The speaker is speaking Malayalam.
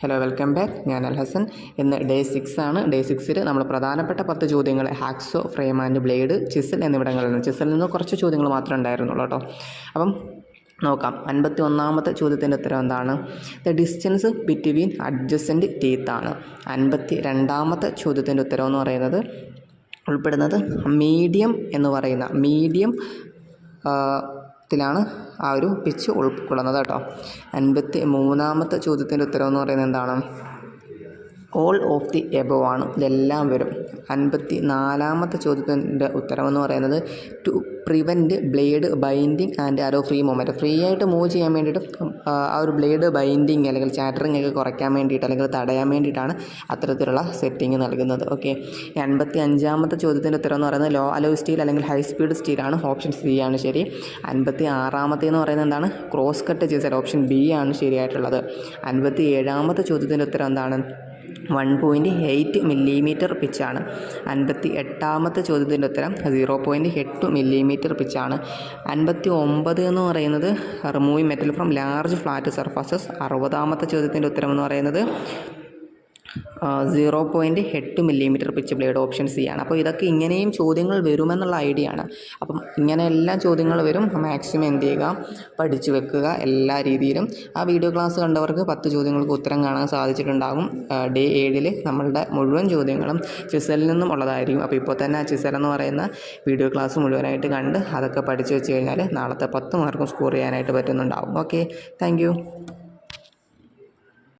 Hello, welcome back. ഞാൻ അൽ ഹസൻ. ഇന്ന് ഡേ 6 ആണ്. ഡേ 6 നമ്മൾ പ്രധാനപ്പെട്ട 10 ചോദ്യങ്ങൾ hacksaw, frame and blade, chisel എന്നിവിടങ്ങളിൽ നിന്ന്. ചിസലിൽ നിന്ന് കുറച്ച് ചോദ്യങ്ങൾ മാത്രമേ ഉണ്ടായിരുന്നുള്ളൂ കേട്ടോ. അപ്പം നോക്കാം. 51ാമത്തെ ചോദ്യത്തിൻ്റെ ഉത്തരം എന്താണ്? The distance between adjacent teeth ആണ്. 52ാമത്തെ ചോദ്യത്തിൻ്റെ ഉത്തരം എന്ന് പറയുന്നത് ഉൾപ്പെടുന്നത് മീഡിയം എന്ന് പറയുന്ന ത്തിലാണ് ആ ഒരു പിച്ച് ഉൾക്കൊള്ളുന്നത് കേട്ടോ. 53ാമത്തെ ചോദ്യത്തിൻ്റെ ഉത്തരം എന്ന് പറയുന്നത് എന്താണ്? ഓൾ ഓഫ് ദി എബവ് ആണ്. ഇതെല്ലാം വരും. 54ാമത്തെ ചോദ്യത്തിൻ്റെ ഉത്തരമെന്ന് പറയുന്നത് to prevent blade binding and allow free movement. Free ആയിട്ട് മൂവ് ചെയ്യാൻ വേണ്ടിയിട്ട് ആ ഒരു ബ്ലേഡ് ബൈൻഡിങ് അല്ലെങ്കിൽ ചാറ്ററിങ് ഒക്കെ കുറയ്ക്കാൻ വേണ്ടിയിട്ട് അല്ലെങ്കിൽ തടയാൻ വേണ്ടിയിട്ടാണ് അത്തരത്തിലുള്ള സെറ്റിങ് നൽകുന്നത്. ഓക്കെ. 55ാമത്തെ ചോദ്യത്തിൻ്റെ ഉത്തരം എന്ന് പറയുന്നത് ലോ അലോ സ്റ്റീൽ അല്ലെങ്കിൽ ഹൈ സ്പീഡ് സ്റ്റീലാണ്. ഓപ്ഷൻ സി ആണ് ശരി. 56ാമത്തേന്ന് പറയുന്നത് എന്താണ്? Cross cut chisel. Option B ആണ് ശരിയായിട്ടുള്ളത്. 57ാമത്തെ ചോദ്യത്തിൻ്റെ ഉത്തരം എന്താണ്? 1.8 മില്ലിമീറ്റർ പിച്ചാണ്. 58ാമത്തെ ചോദ്യത്തിൻ്റെ ഉത്തരം 0.8 മില്ലിമീറ്റർ പിച്ചാണ്. 59 എന്ന് പറയുന്നത് removing metal from large flat surfaces. 60ാമത്തെ ചോദ്യത്തിൻ്റെ ഉത്തരം എന്ന് പറയുന്നത് 0.8 millimetre pitch blade. Option C ആണ്. അപ്പോൾ ഇതൊക്കെ ഇങ്ങനെയും ചോദ്യങ്ങൾ വരുമെന്നുള്ള ഐഡിയ ആണ്. അപ്പം ഇങ്ങനെ എല്ലാ ചോദ്യങ്ങൾ വരും. മാക്സിമം എന്ത് ചെയ്യുക, പഠിച്ചു വെക്കുക എല്ലാ രീതിയിലും. ആ വീഡിയോ ക്ലാസ് കണ്ടവർക്ക് 10 ചോദ്യങ്ങൾക്ക് ഉത്തരം കാണാൻ സാധിച്ചിട്ടുണ്ടാകും. ഡേ 7 നമ്മളുടെ മുഴുവൻ ചോദ്യങ്ങളും ചിസലിൽ നിന്നും ഉള്ളതായിരിക്കും. അപ്പോൾ ഇപ്പോൾ തന്നെ ആ ചിസൽ എന്ന് പറയുന്ന വീഡിയോ ക്ലാസ് മുഴുവനായിട്ട് കണ്ട് അതൊക്കെ പഠിച്ചു വെച്ച് കഴിഞ്ഞാൽ നാളത്തെ 10 മാർക്കും സ്കോർ ചെയ്യാനായിട്ട് പറ്റുന്നുണ്ടാകും. Okay, thank you.